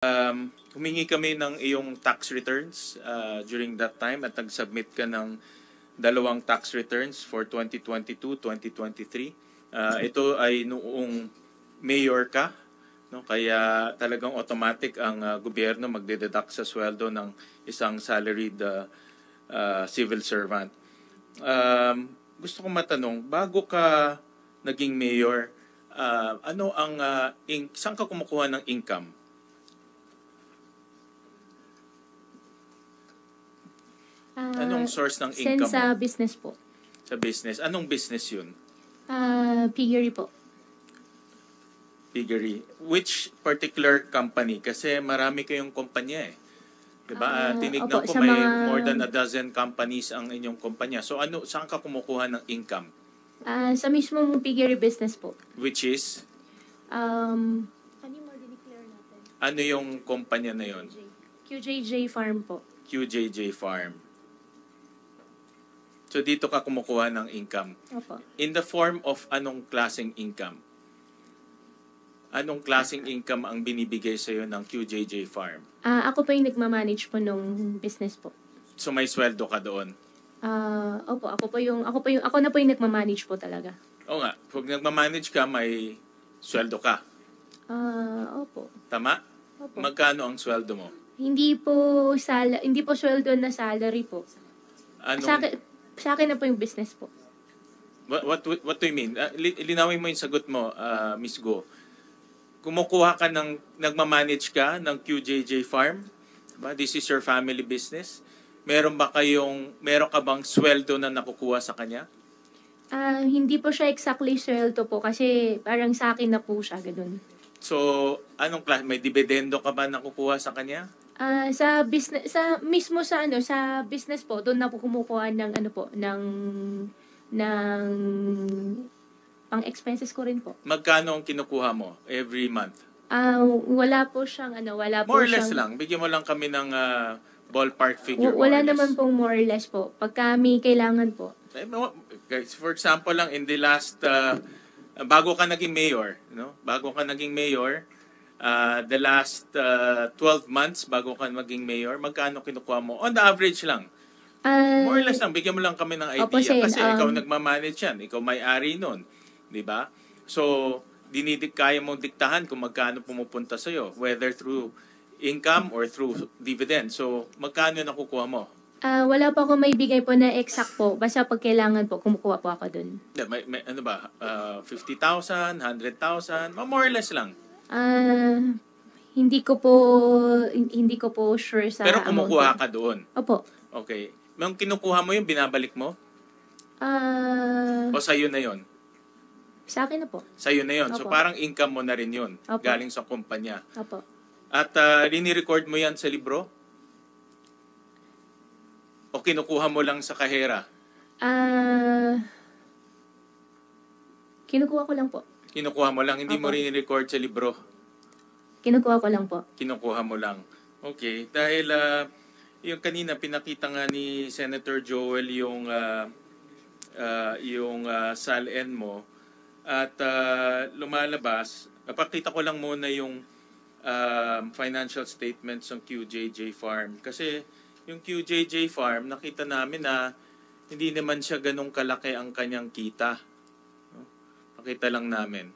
Humingi kami ng iyong tax returns during that time at nag-submit ka ng dalawang tax returns for 2022-2023. Ito ay noong mayor ka, no? Kaya talagang automatic ang gobyerno magdededuct sa sweldo ng isang salaried civil servant. Gusto kong matanong, bago ka naging mayor, ano ang saan ka kumukuha ng income? Anong source ng income Sa mo? business po. Sa business. Anong business yun? Piggery po. Piggery. Which particular company? Kasi marami kayong kumpanya eh. Diba? Tinignan ko may more than a dozen companies ang inyong kumpanya. So saan ka kumukuha ng income? Sa mismong piggery business po. Which is? Ano mo dineclare natin? Ano yung kumpanya na yun? QJJ Farm po. QJJ Farm. So dito ka kumukuha ng income. Opo. In the form of anong klaseng income? Anong klaseng income ang binibigay sa iyo ng QJJ Farm? Ako po yung nagmamanage po nung business po. So may sweldo ka doon? Opo, ako na po yung nagmamanage po talaga. Oo nga, pag nagmamanage ka, may sweldo ka. Opo. Tama? Opo. Magkano ang sweldo mo? Hindi po sweldo na salary po. Sa akin na po yung business po. What do you mean? Linawin mo yung sagot mo, Miss Go. Kumukuha ka nagmamanage ka ng QJJ Farm? Diba? This is your family business. Meron ka bang sweldo na nakukuha sa kanya? Hindi po siya exactly sweldo po kasi parang sa akin na po siya, ganun. So, anong klase? May dividendo ka ba nakukuha sa kanya? Sa business, sa business po, doon na po kumukuha ng pang expenses ko rin po. Magkano ang kinukuha mo every month? Wala po siyang more or less lang. Bigyan mo lang kami ng ballpark figure. Wala naman pong more or less po. Pagka may kailangan po. For example lang, in the last, bago ka naging mayor, no? The last 12 months bago ka maging mayor, magkano kinukuha mo? On the average lang. More or less lang, bigyan mo lang kami ng idea. Kasi ikaw nagmamanage yan, ikaw may-ari nun. Diba? So, kaya mong diktahan kung magkano pumupunta sa'yo, whether through income or through dividend. So, magkano nakukuha mo? Wala pa ako may bigay po na exact po. Basta pag kailangan po, kumukuha po ako dun. May 50,000, 100,000, more or less lang. Hindi ko po sure sa pero kumukuha ka doon? Opo. Okay. Nung kinukuha mo yun, binabalik mo? O sa'yo na yun? Sa akin na po. Sa'yo na yun. Opo. So parang income mo na rin yun. Opo. Galing sa kumpanya. Opo. At rini-record mo yan sa libro? O kinukuha mo lang sa kahera? Kinukuha ko lang po. Kinukuha mo lang, hindi Opo. mo rini-record sa libro? Kinukuha ko lang po. Kinukuha mo lang. Okay. Dahil yung kanina pinakita nga ni Senator Joel yung SALN mo at lumalabas. Pakita ko lang muna yung financial statements ng QJJ Farm. Kasi yung QJJ Farm, nakita namin na hindi naman siya ganong kalaki ang kanyang kita. Pakita lang namin.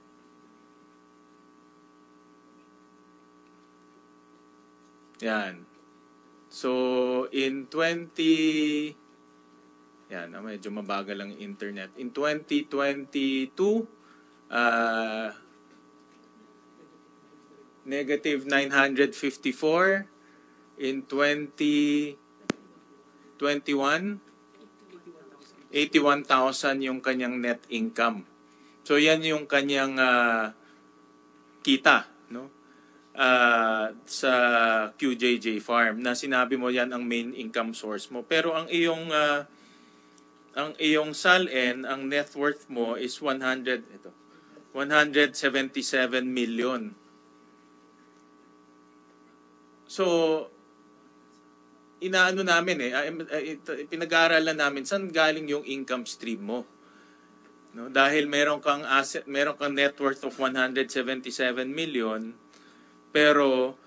Yan. So, in medyo mabagal ang internet. In 2022, negative 954. In 2021, 81,000 yung kanyang net income. So, yan yung kanyang kita, no? Sa QJJ Farm na sinabi mo yan ang main income source mo, pero ang iyong SALN, ang net worth mo is 177 million. So inaano namin pinag-aaralan namin saan galing yung income stream mo, no? Dahil meron kang net worth of 177 million. Pero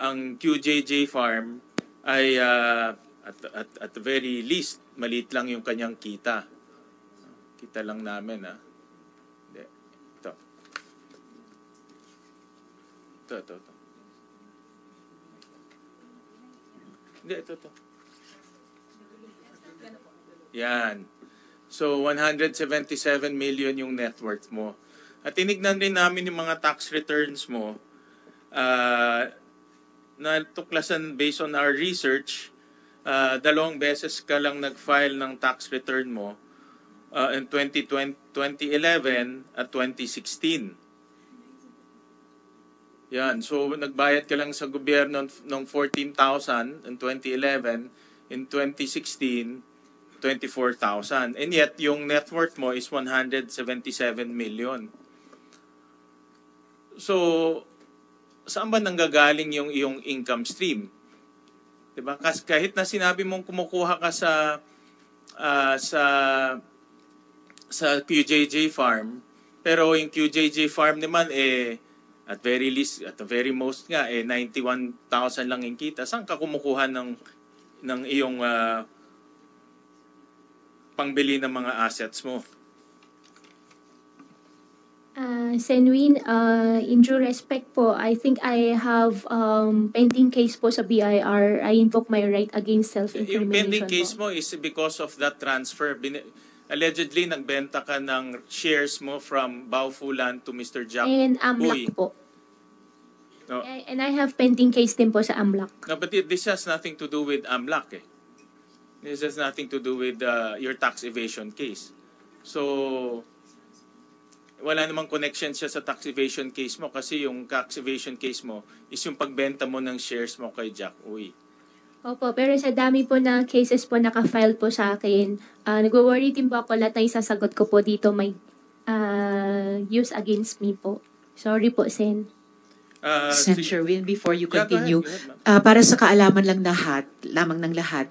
ang QJJ Farm ay at the very least, maliit lang yung kanyang kita. Kita lang namin, ha. Hindi. Ito. Ito. Hindi, ito. Yan. So, 177 million yung net worth mo. At tinignan rin namin yung mga tax returns mo na tuklasan based on our research. 2 beses ka lang nag-file ng tax return mo in 2011 at 2016. Yan. So, nagbayad ka lang sa gobyerno ng 14,000 in 2011. In 2016, 24,000. And yet, yung net worth mo is 177 million. So, saan ba nanggagaling yung iyong income stream? Diba? Kasi kahit na sinabi mong kumukuha ka sa QJJ Farm, pero yung QJJ Farm naman at very least, at the very most nga 91,000 lang yung kita. Saan ka kumukuha ng iyong pangbili ng mga assets mo? Senwin, in due respect po, I think I have pending case po sa BIR. I invoke my right against self-incrimination. Yung pending case po mo is because of that transfer. Allegedly, nagbenta ka ng shares mo from Baofulan to Mr. Jack and Uy. AMLAC po. No. And I have pending case din po sa AMLAC. No, but this has nothing to do with AMLAC. This has nothing to do with your tax evasion case. So, wala namang connection siya sa tax evasion case mo kasi yung tax evasion case mo is yung pagbenta mo ng shares mo kay Jack Uy. Opo, pero sa dami po na cases po nakafile po sa akin, nag-worry din po ako lahat na isasagot ko po dito may use against me po. Sorry po, Sen. Sen. Sherwin, before you continue, go ahead, para sa kaalaman lamang ng lahat,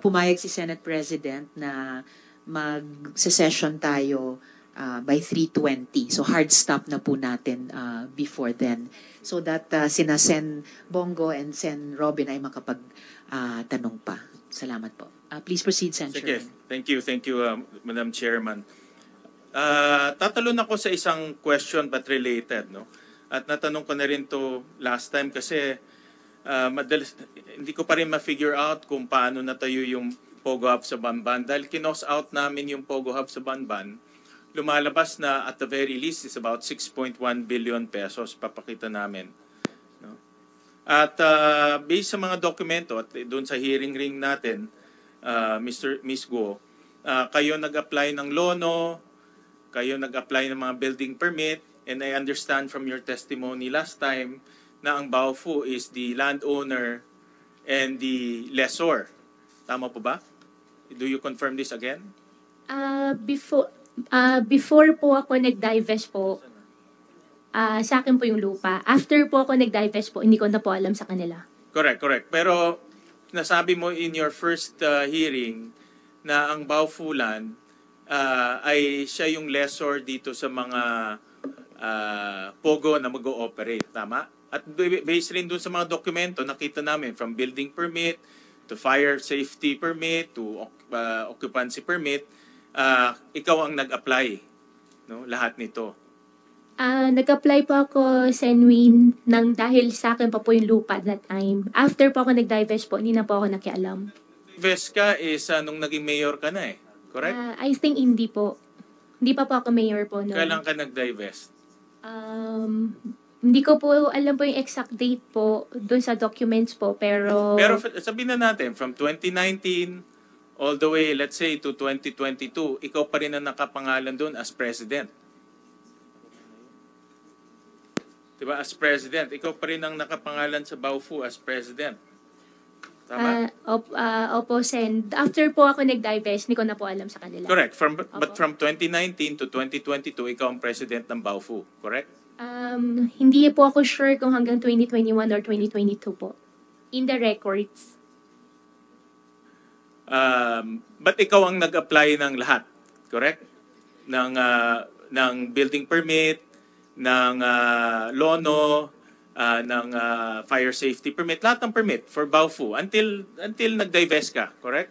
pumayag si Senate President na mag-session tayo by 3:20. So hard stop na po natin before then. So that sina Sen Bongo and Sen Robin ay makapag-tanong pa. Salamat po. Please proceed, Sen. Sige. Thank you, Madam Chairman. Tatalon ako sa isang question but related, no? At natanong ko na rin to last time kasi hindi ko pa rin ma-figure out kung paano natayo yung Pogo Hub sa Banban. Dahil kinos out namin yung Pogo Hub sa Banban, lumalabas na at the very least is about 6.1 billion pesos papakita namin. No? At based sa mga dokumento at doon sa hearing ring natin, Miss Guo, kayo nag-apply ng lono, kayo nag-apply ng mga building permit, and I understand from your testimony last time na ang Baofu is the landowner and the lessor. Tama po ba? Do you confirm this again? Before po ako nag-divest po, sa akin po yung lupa. After po ako nag-divest po, hindi ko na po alam sa kanila. Correct. Pero nasabi mo in your first hearing na ang Baofulan ay siya yung lessor dito sa mga Pogo na mag-ooperate. Tama? At based rin dun sa mga dokumento, nakita namin from building permit to fire safety permit to occupancy permit, ikaw ang nag-apply, no? Lahat nito. Nag-apply po ako, Senwin, nang dahil sa akin pa po yung lupa that time. After po ako nag-divest po, hindi na po ako nakialam. Divest ka is nung naging mayor ka na correct? I think hindi po. Hindi pa po ako mayor po noon. Kailan ka nag-divest? Hindi ko po alam po yung exact date po doon sa documents po, pero sabihin na natin, from 2019 all the way, let's say, to 2022, ikaw pa rin ang nakapangalan doon as president. Diba? As president. Ikaw pa rin ang nakapangalan sa Baofu as president. Tama? Opo, Sen. After po ako nag-divest, hindi ko na po alam sa kanila. Correct. But from 2019 to 2022, ikaw ang president ng Baofu. Correct? Hindi po ako sure kung hanggang 2021 or 2022 po. In the records. But ikaw ang nag-apply ng lahat. Correct? Ng building permit, ng lono, fire safety permit, lahat ng permit for Baofu until nag-divest ka, correct?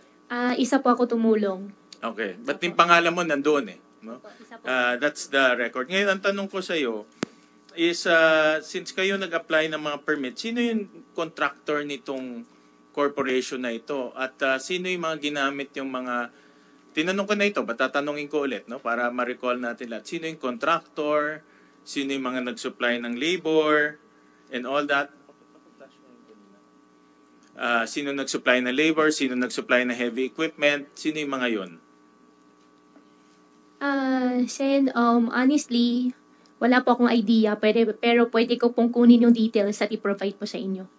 Isa po ako tumulong. Okay. But yung pangalan mo nandoon eh. No? Isa po. That's the record. Ngayon, ang tanong ko sa iyo is, since kayo nag-apply ng mga permit, sino yung contractor nitong corporation na ito? At sino yung mga ginamit yung mga... Tinanong ko na ito, but tatanungin ko ulit, no? Para ma-recall natin lahat. Sino yung contractor? Sino yung mga nag-supply ng labor? And all that. Sino nag-supply ng labor? Sino nag-supply ng heavy equipment? Sino yung mga yon? Sen, honestly, wala po akong idea, pero pwede ko pong kunin yung details at i-provide po sa inyo.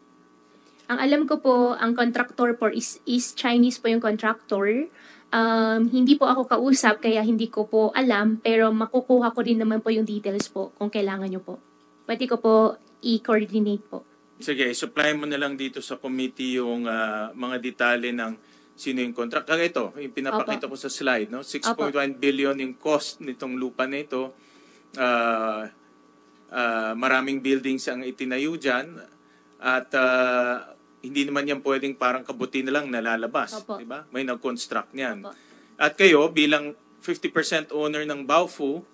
Ang alam ko po, ang contractor po is Chinese po yung contractor. Hindi po ako kausap, kaya hindi ko po alam, pero makukuha ko rin naman po yung details po kung kailangan nyo po. Pwede ko po i-coordinate po. Sige, supply mo na lang dito sa committee yung mga detalye ng sino yung contract. Kaya ito, yung pinapakita ko sa slide, no? 6.1 billion yung cost nitong lupa na ito. Maraming buildings ang itinayo dyan. At hindi naman yan pwedeng parang kabuti na lang nalalabas. Diba? May nag-construct niyan. At kayo, bilang 50% owner ng Baofu,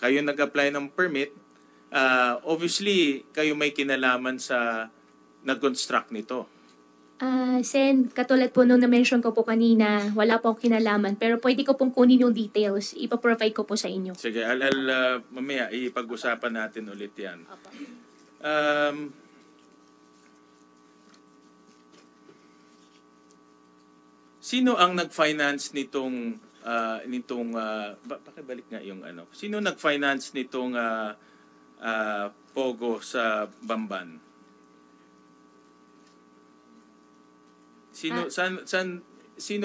kayo nag-apply ng permit, obviously, kayo may kinalaman sa nag-construct nito. Sen, katulad po nung na-mention ko po kanina, wala po akong kinalaman, pero pwede ko pong kunin yung details, ipaprovide ko po sa inyo. Sige, mamaya ipag-usapan natin ulit yan. Sino ang nag-finance nitong pakibalik nga yung ano. Sino nag-finance nitong Pogo sa Bamban? Sino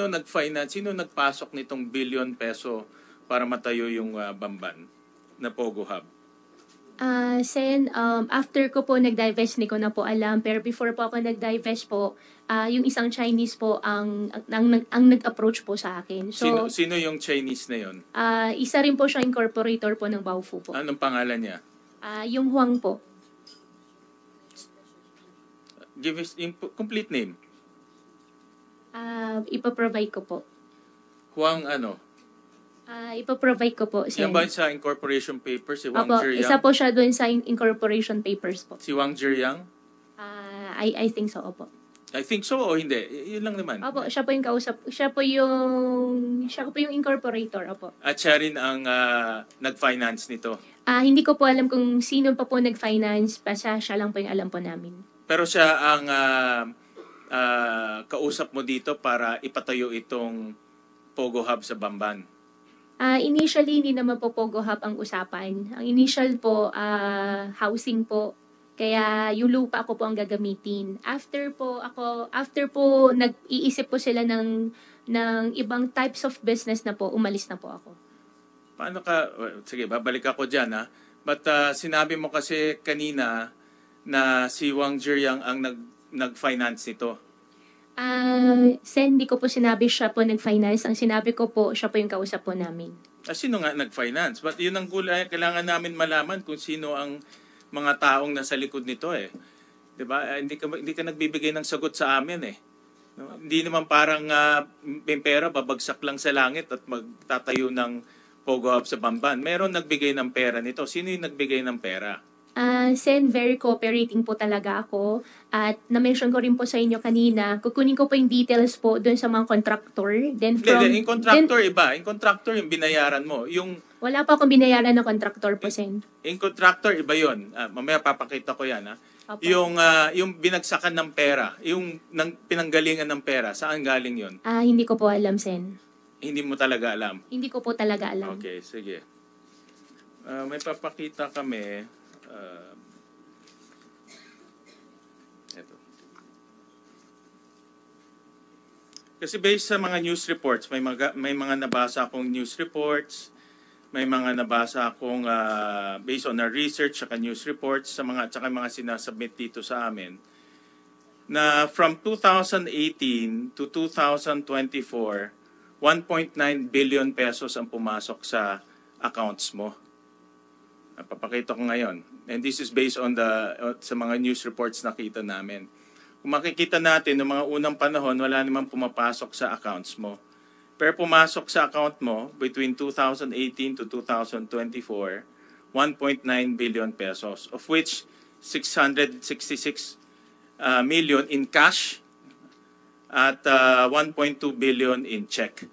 nag-finance, sino nagpasok nitong billion peso para matayo yung Bamban na Pogo Hub? Sen, after ko po nag-divest, hindi ko na po alam. Pero before po ako nag-divest po, yung isang Chinese po ang nag-approach po sa akin. So, sino yung Chinese na yon? Isa rin po siya incorporator po ng Baofu po. Anong pangalan niya? Yung Huang po. Give us yung complete name. Ipaprovide ko po. Huang ano? Ipaprovide ko po. Yan ba sa incorporation papers? Si Wang Opo, Zhiyang? isa po siya doon sa incorporation papers po. Si Wang Zhiyang? I think so, opo. I think so o hindi? Yun lang naman. Opo, siya po yung kausap. Siya po yung incorporator, opo. At siya rin ang nag-finance nito. Hindi ko po alam kung sino pa po nag-finance, basta siya lang po yung alam po namin. Pero siya ang kausap mo dito para ipatayo itong Pogo Hub sa Bamban. Initially, hindi naman po Pogo Hub ang usapan. Ang initial po, housing po. Kaya yung lupa ko po ang gagamitin. After po nag-iisip po sila ng ibang types of business na po, umalis na po ako. Paano ka, sige, babalik ako dyan ha. But sinabi mo kasi kanina na si Wang Zhiyang ang nag-finance nito. Sen, hindi ko po sinabi siya po nag-finance. Ang sinabi ko po, siya po yung kausap po namin. Sino nga nag-finance? But yun ang kailangan namin malaman kung sino ang mga taong nasa likod nito eh. 'Di ba? Hindi ka nagbibigay ng sagot sa amin eh. No? Hindi naman parang may pera babagsak lang sa langit at magtatayo ng Pogo Hub sa Bamban. Meron nagbigay ng pera nito. Sino yung nagbigay ng pera? Sen, very cooperating po talaga ako. At na-mention ko rin po sa inyo kanina, kukunin ko po yung details po doon sa mga contractor. Then Yung contractor iba. Yung contractor yung binayaran mo. Wala pa akong binayaran na contractor po, Sen. Yung contractor iba yun. Mamaya papakita ko yan. Opo. Yung binagsakan ng pera, yung pinanggalingan ng pera, saan galing yun? Hindi ko po alam, Sen. Hindi mo talaga alam? Hindi ko po talaga alam. Okay, sige. May papakita kami. Ito. Kasi based sa mga news reports, may mga nabasa akong news reports, may mga nabasa akong based on our research at news reports sa mga sinasubmit dito sa amin na from 2018 to 2024, 1.9 billion pesos ang pumasok sa accounts mo. Papakita ko ngayon. And this is based on sa mga news reports nakita namin. Kung makikita natin, noong mga unang panahon, wala namang pumapasok sa accounts mo. Pero pumasok sa account mo between 2018 to 2024, 1.9 billion pesos, of which 666 million in cash at 1.2 billion in check.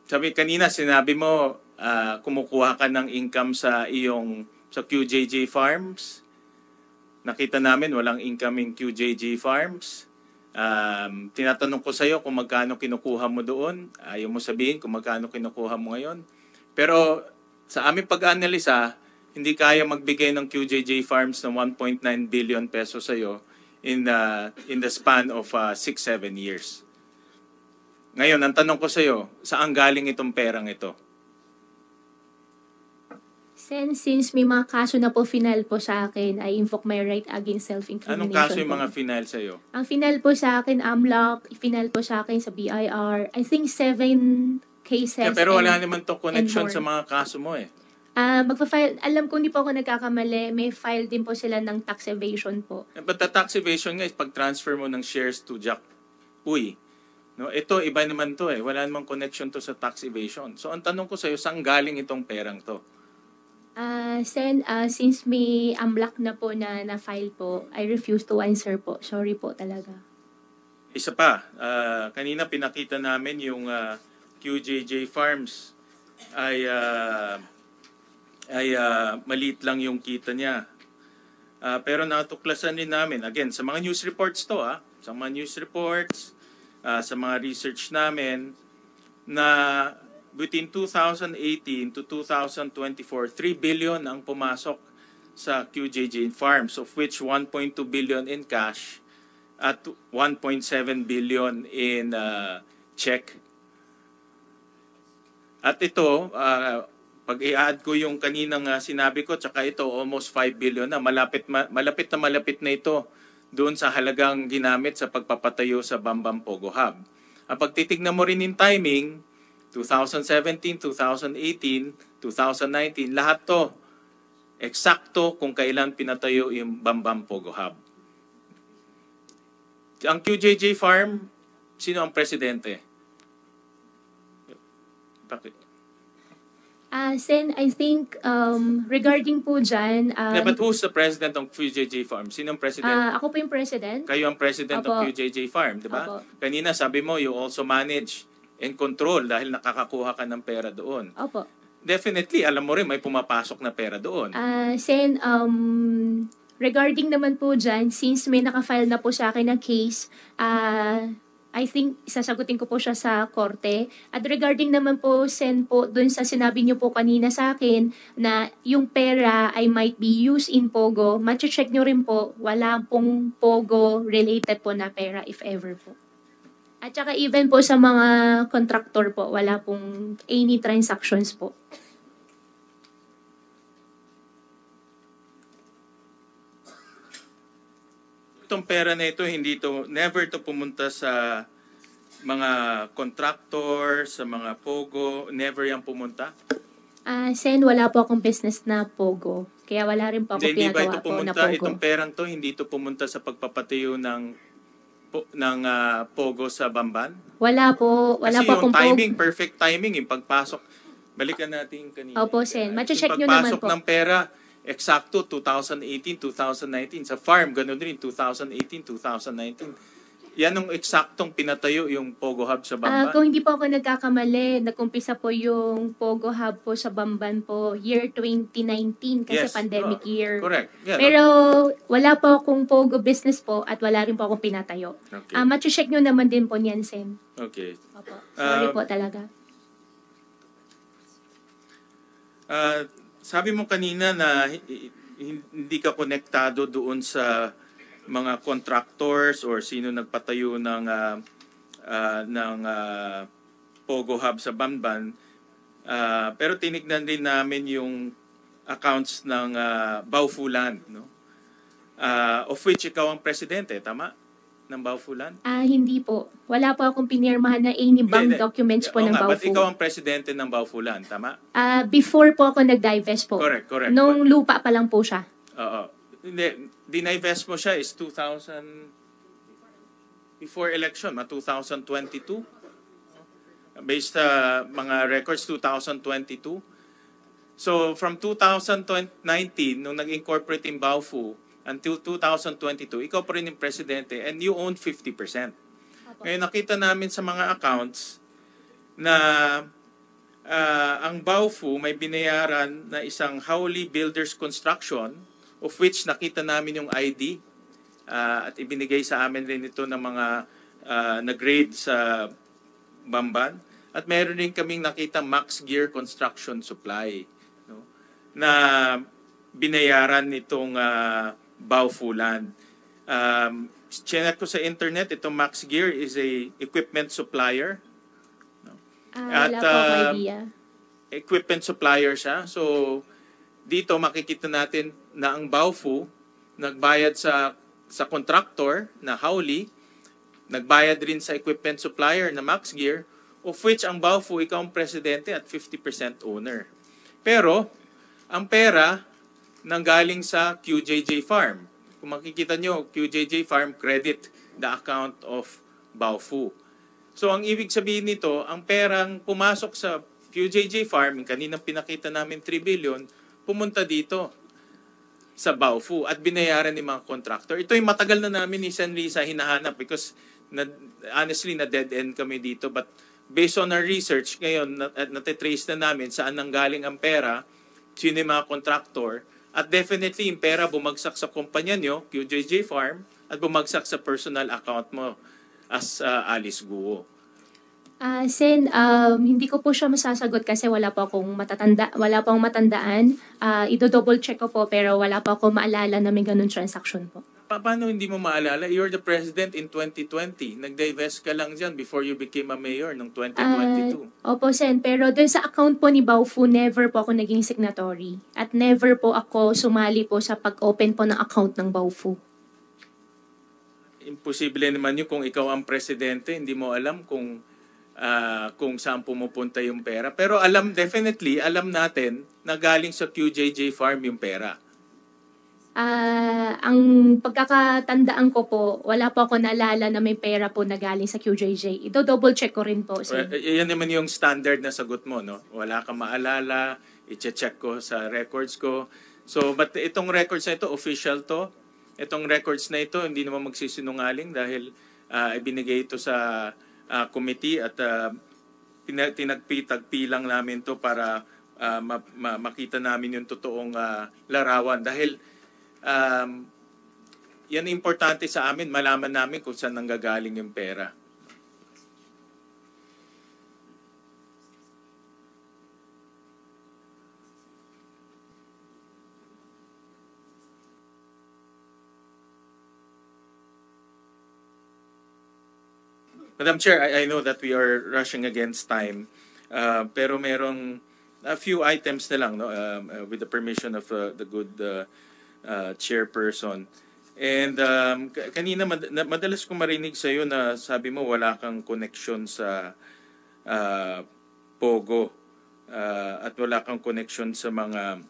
Sinabi mo, kumukuha ka ng income sa QJJ Farms. Nakita namin walang income in QJJ Farms. Tinatanong ko sa iyo kung magkano kinukuha mo doon. Ayaw mo sabihin kung magkano kinukuha mo ngayon. Pero sa aming pag-analisa, hindi kaya magbigay ng QJJ Farms ng 1.9 billion pesos sa iyo in the span of 6-7 years. Ngayon, ang tanong ko sa iyo, saan galing itong perang ito? Since may mga kaso na po final po sa akin, I invoke my right against self-incrimination. Anong kaso yung po. mga final sa iyo? Ang final po sa akin, AMLAC, final po sa akin sa BIR, I think 7 cases. Pero wala naman to connection more. sa mga kaso mo eh. Magpa-file, alam ko hindi po ako nagkakamali, may file din po sila ng tax evasion po. But the tax evasion nga is pag-transfer mo ng shares to Jack Uy. No, ito, iba naman to eh. Wala namang connection to sa tax evasion. So, ang tanong ko sa iyo, saan galing itong perang to? Since may AMLAC na po na file po, I refuse to answer po. Sorry po talaga. Isa pa, kanina pinakita namin yung QJJ Farms ay maliit lang yung kita niya. Pero natuklasan din namin, again, sa mga news reports to, sa mga news reports, sa mga research namin, na between 2018 to 2024, 3 billion ang pumasok sa QJJ Farms, of which 1.2 billion in cash at 1.7 billion in check. At ito, pag i-add ko yung kaninang sinabi ko, tsaka ito, almost 5 billion na. Malapit na ito doon sa halagang ginamit sa pagpapatayo sa Bambang Pogo Hub. Pag titignan mo rin yung timing, 2017, 2018, 2019, lahat to eksakto kung kailan pinatayo yung Bambang Pogo Hub. Ang QJJ Farm, sino ang presidente? Bakit? Sen, I think regarding po dyan... But who's the president ng QJJ Farm? Sino ang president? Ako po yung president. Kayo ang president Opo. ng QJJ Farm, di ba? Opo. Kanina sabi mo, you also manage and control dahil nakakakuha ka ng pera doon. Opo. Definitely, alam mo rin, may pumapasok na pera doon. Sen, regarding naman po dyan, since may nakafile na po sa akin na case, I think sasagutin ko po siya sa korte. At regarding naman po, Sen, po, dun sa sinabi niyo po kanina sa akin na yung pera ay might be used in Pogo, mache-check niyo rin po, wala pong Pogo related po na pera if ever po. At saka even po sa mga contractor po, wala pong any transactions po. Itong pera na ito, never to pumunta sa mga contractor, sa mga Pogo, never yan pumunta? Sen, wala po akong business na Pogo. Kaya wala rin po ako Hindi ba ito pinagawa po na pumunta, Pogo. itong perang to, hindi ito pumunta sa pagpapatayo ng Pogo sa Bamban? Wala po akong Kasi yung timing, perfect timing, yung pagpasok. Balikan natin kanina. Opo, Sen. Mache-check Yung nyo naman pagpasok po. ng pera, eksakto 2018, 2019. Sa farm, ganun rin, 2018, 2019. Yan ang eksaktong pinatayo yung Pogo Hub sa Bamban. Kung hindi po ako nagkakamali, nag-umpisa po yung Pogo Hub po sa Bamban po year 2019 kasi Yes. pandemic year. Correct. Yeah, Pero wala po akong Pogo business po at wala rin po akong pinatayo. Okay. Mache-check nyo naman din po niyan, Sen. Okay. Opo. Sorry po talaga. Sabi mo kanina na hindi ka konektado doon sa mga contractors or sino nagpatayo ng Pogo Hub sa Bamban. Pero tinignan din namin yung accounts ng Baofu Land, no? Of which ikaw ang presidente, tama? ng Baufulan? Hindi po. Wala po akong pinirmahan na any bank Hindi. documents po Oo ng nga, but Baofu. ikaw ang presidente ng Baufulan, tama? Before po ako nag-divest po. Correct, correct. Nung lupa pa lang po siya. Oo. Hindi, dinivest mo siya is 2000, before election, 2022? Based sa mga records, 2022. So, from 2019, nung nag-incorporate in Baofu, until 2022, ikaw pa rin yung presidente and you own 50%. Ngayon, nakita namin sa mga accounts na ang Baofu may binayaran na isang Howley Builders Construction, of which nakita namin yung ID at ibinigay sa amin rin ito ng mga nag-grade sa Bamban. At meron din kaming nakita Max Gear Construction Supply, no, na binayaran nitong Baufulan. Chinek ko sa internet, itong Max Gear is a equipment supplier. No? Wala po akong idea. Equipment supplier siya. So, dito makikita natin na ang Baofu nagbayad sa contractor na Howley, nagbayad rin sa equipment supplier na Max Gear, of which ang Baofu, ikaw ang presidente at 50% owner. Pero, ang pera nanggaling sa QJJ Farm. Kung makikita nyo, QJJ Farm credit the account of Baofu. So, ang ibig sabihin nito, ang perang pumasok sa QJJ Farm, yung kaninang pinakita namin 3 billion, pumunta dito sa Baofu at binayaran ni mga contractor. Ito yung matagal na namin ni Senrisa hinahanap because honestly, na dead end kami dito. But based on our research, ngayon, natitrace na namin saan nanggaling ang pera, sino yung mga contractor, at definitely yung pera bumagsak sa kumpanya nyo, QJJ Farm, at bumagsak sa personal account mo as Alice Guo. Sen, hindi ko po siya masasagot kasi wala po akong matandaan. Ido-double check ko po pero wala po akong maalala na may ganun transaction po. Paano hindi mo maalala? You're the president in 2020. Nag-divest ka lang dyan before you became a mayor noong 2022. Opo, Sen. Pero dun sa account po ni Baofu, never po ako naging signatory. At never po ako sumali po sa pag-open po ng account ng Baofu. Imposible naman yun kung ikaw ang presidente, hindi mo alam kung saan pumupunta yung pera. Pero definitely, alam natin na galing sa QJJ Farm yung pera. Ang pagkakatandaan ko po, wala po ako naalala na may pera po na galing sa QJJ. Ito-double check ko rin po. Yan naman yung standard na sagot mo, no? Wala kang maalala, i-check ko sa records ko. So, but itong records na ito, official to. Itong records na ito, hindi naman magsisinungaling dahil ibinigay ito sa committee at tinagpi lang namin to para makita namin yung totoong larawan. Dahil yan importante sa amin, malaman namin kung saan nanggagaling yung pera. Madam Chair, I know that we are rushing against time, pero merong a few items na lang, no, with the permission of the good chairperson. And kanina madalas kong marinig sa iyo na sabi mo wala kang connection sa Pogo at wala kang connection sa mga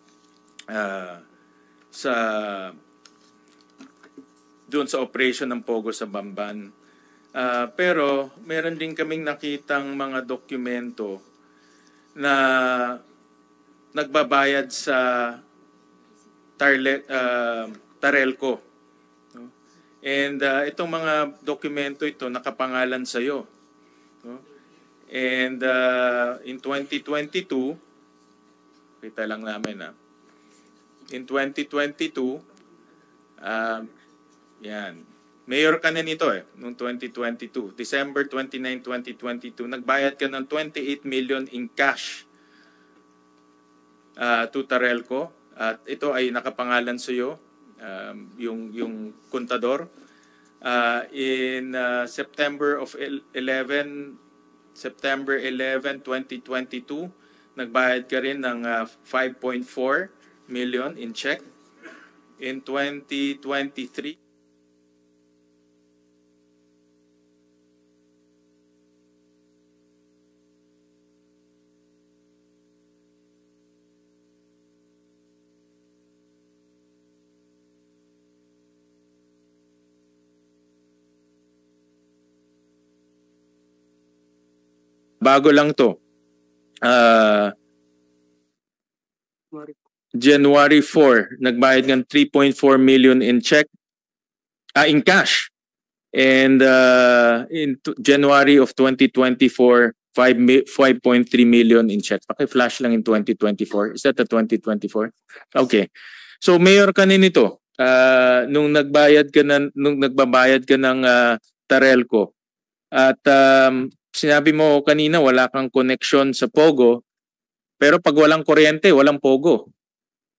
doon sa operation ng Pogo sa Bamban. Pero meron din kaming nakitang mga dokumento na nagbabayad sa Tarelco. No? And itong mga dokumento ito nakapangalan sa iyo. No? And in 2022, kita lang namin in 2022, yan. Mayor ka na nito noong 2022. December 29, 2022, nagbayad ka ng 28 million in cash to Tarelco. At ito ay nakapangalan sa iyo, yung kontador. In September 11, 2022, nagbayad ka rin ng 5.4 million in check. In 2023, bago lang to. January 4, nagbayad ng 3.4 million in check, in cash. And in January of 2024, 5.3 million in check. Paki-flash lang in 2024. Is that the 2024? Okay. So mayor ka nito. Nung nagbayad ka nung nagbabayad ka ng Tarelco. At sinabi mo kanina wala kang connection sa Pogo. Pero pag walang kuryente, walang Pogo.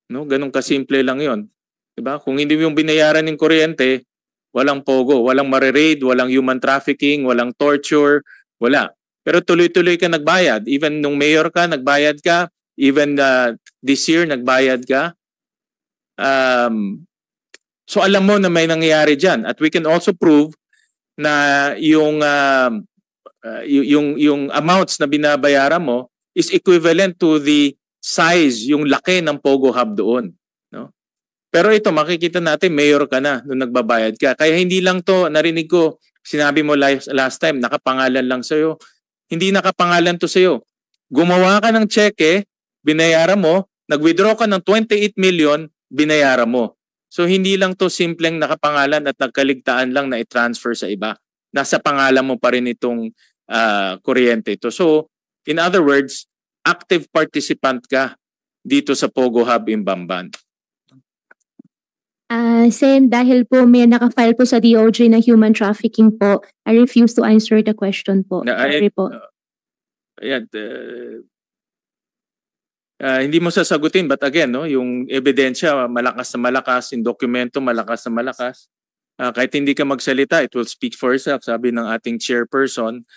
No, ganun kasimple lang 'yon. 'Di ba? Kung hindi mo yung binayaran ng kuryente, walang Pogo, walang mare-raid, walang human trafficking, walang torture, wala. Pero tuloy-tuloy ka nagbayad. Even nung mayor ka, nagbayad ka. Even this year, nagbayad ka. So alam mo na may nangyayari dyan. At we can also prove na yung amounts na binabayaran mo is equivalent to the size, yung laki ng Pogo Hub doon. No? Pero ito, makikita natin, mayor ka na nung nagbabayad ka. Kaya hindi lang to, narinig ko, sinabi mo last time, nakapangalan lang sa'yo. Hindi nakapangalan to sa'yo. Gumawa ka ng cheque, binayaran mo, nag-withdraw ka ng 28 million, binayaran mo. So hindi lang to simpleng nakapangalan at nagkaligtaan lang na i-transfer sa iba. Nasa pangalan mo pa rin itong kuryente ito. So in other words, active participant ka dito sa Pogo Hub in Bamban. Sen, dahil po may nakafile po sa DOJ na human trafficking po, I refuse to answer the question po. Sorry po. Hindi mo sasagutin, but again, no, yung ebidensya malakas na malakas, yung dokumento malakas na malakas. Kahit hindi ka magsalita, it will speak for itself, sabi ng ating chairperson.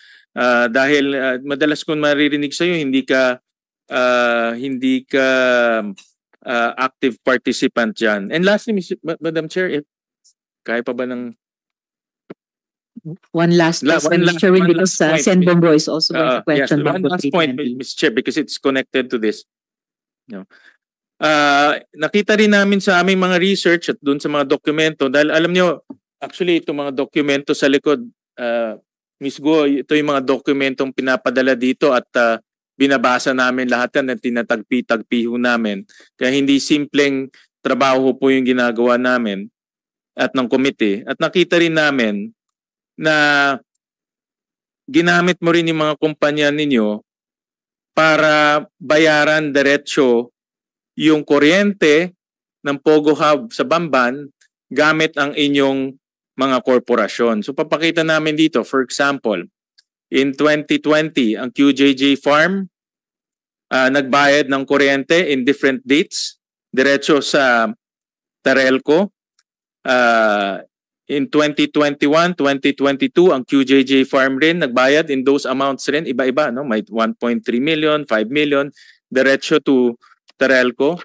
Dahil madalas kong maririnig sa'yo, hindi ka active participant dyan. And lastly, Madam Chair, kaya pa ba ng... One last question, Mr. Chairman, because Sen Bongo is also going to question. Yes, one last point, Mr. Chair, because it's connected to this. No. Nakita rin namin sa aming mga research at dun sa mga dokumento, dahil alam nyo, actually itong mga dokumento sa likod, Ms. Go, ito yung mga dokumentong pinapadala dito at binabasa namin lahat yan at tinatagpi-tagpi ho namin. Kaya hindi simpleng trabaho po yung ginagawa namin at ng komite. At nakita rin namin na ginamit mo rin yung mga kumpanya ninyo para bayaran diretso yung kuryente ng Pogo Hub sa Bamban gamit ang inyong mga korporasyon. So papakita namin dito, for example, in 2020, ang QJJ Farm nagbayad ng kuryente in different dates diretso sa Tarelco. In 2021, 2022, ang QJJ Farm rin nagbayad in those amounts rin, iba-iba, no? May 1.3 million, 5 million, diretso to Tarelco.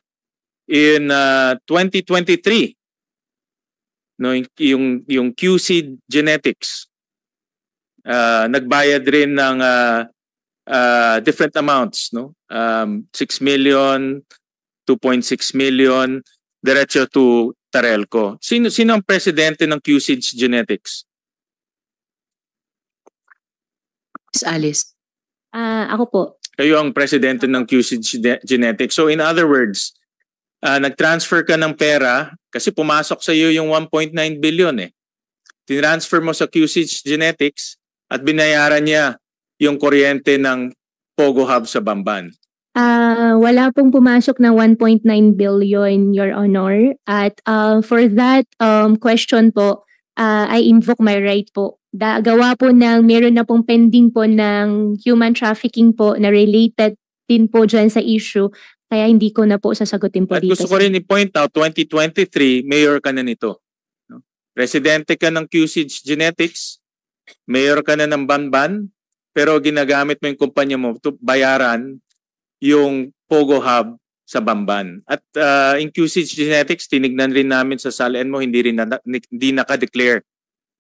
In 2023, no, yung QC Genetics, nagbayad rin ng different amounts, no? 6 million, 2.6 million, diretso to Tarelco. Sino ang presidente ng QC Genetics? Miss Alice. Ako po. Kayo ang presidente ng QC Genetics. So in other words, nag-transfer ka ng pera kasi pumasok sa iyo yung 1.9 billion eh. Tinransfer mo sa QC Genetics at binayaran niya yung kuryente ng Pogo Hub sa Bamban. Wala pong pumasok na 1.9 billion, Your Honor. At for that question po, I invoke my right po. Gawa po meron na pong pending po ng human trafficking po na related din po dyan sa issue. Kaya hindi ko na po sasagutin po At dito. gusto ko rin i-point out, 2023, mayor ka na nito. Presidente ka ng QC Genetics, mayor ka na ng Bamban, pero ginagamit mo yung kumpanya mo to bayaran yung Pogo Hub sa Bamban. At in QC Genetics, tinignan rin namin sa salin mo, hindi naka-declare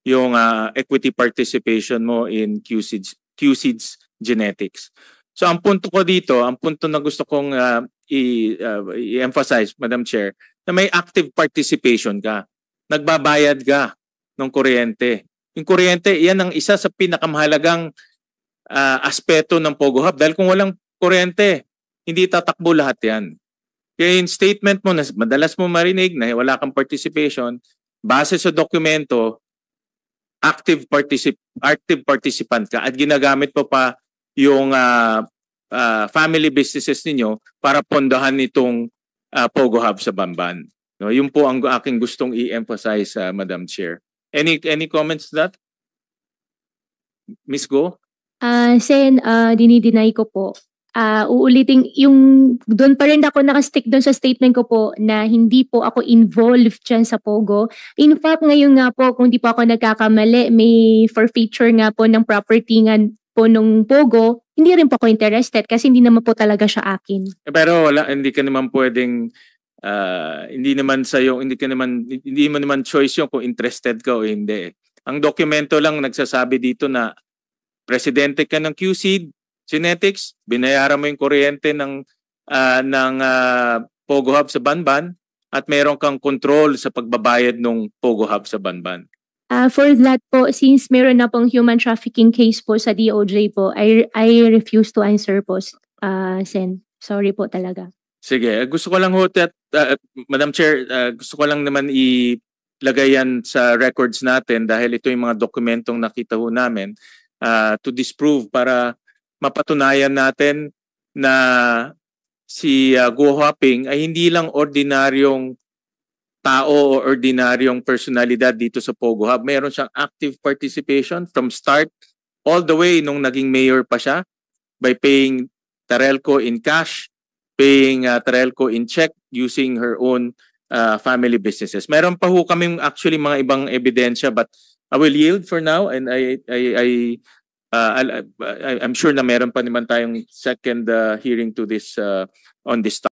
yung equity participation mo in QC Genetics. So ang punto ko dito, ang punto na gusto kong i-emphasize, Madam Chair, na may active participation ka. Nagbabayad ka ng kuryente. Yung kuryente, yan ang isa sa pinakamahalagang aspeto ng Pogo Hub. Dahil kung walang kuryente, hindi tatakbo lahat yan. Kaya yung statement mo na madalas mo marinig na wala kang participation, base sa dokumento, active participant ka at ginagamit mo pa yung family businesses ninyo para pondahan itong Pogo Hub sa Bamban. No, yun po ang aking gustong i-emphasize, Madam Chair. Any comments to that? Ms. Go? Sen, dinideny ko po. Uulitin, yung doon pa rin ako nakastick doon sa statement ko po na hindi po ako involved dyan sa Pogo. In fact, ngayon nga po, kung di po ako nagkakamali, may forfeiture nga po ng property nga po nung Pogo, hindi rin po ako interested kasi hindi naman po talaga siya akin. Pero hindi ka naman pwedeng hindi mo naman choice yung kung interested ka o hindi. Ang dokumento lang nagsasabi dito na presidente ka ng QSeed Genetics, binayaran mo yung kuryente ng Pogo Hub sa Banban at meron kang control sa pagbabayad ng Pogo Hub sa Banban. For that po, since meron na pong human trafficking case po sa DOJ po, I refuse to answer po, Sen. Sorry po talaga. Sige, gusto ko lang Madam Chair, gusto ko lang naman ilagay yan sa records natin dahil ito yung mga dokumentong nakita ho namin to disprove para mapatunayan natin na si Go Hopping ay hindi lang ordinaryong tao o ordinaryong personalidad dito sa Pogo Hub. Meron siyang active participation from start all the way nung naging mayor pa siya by paying Tarelco in cash, paying Tarelco in check using her own family businesses. Meron pa ho kaming actually mga ibang ebidensya but I will yield for now and I'm sure na meron pa naman tayong second hearing to this on this topic.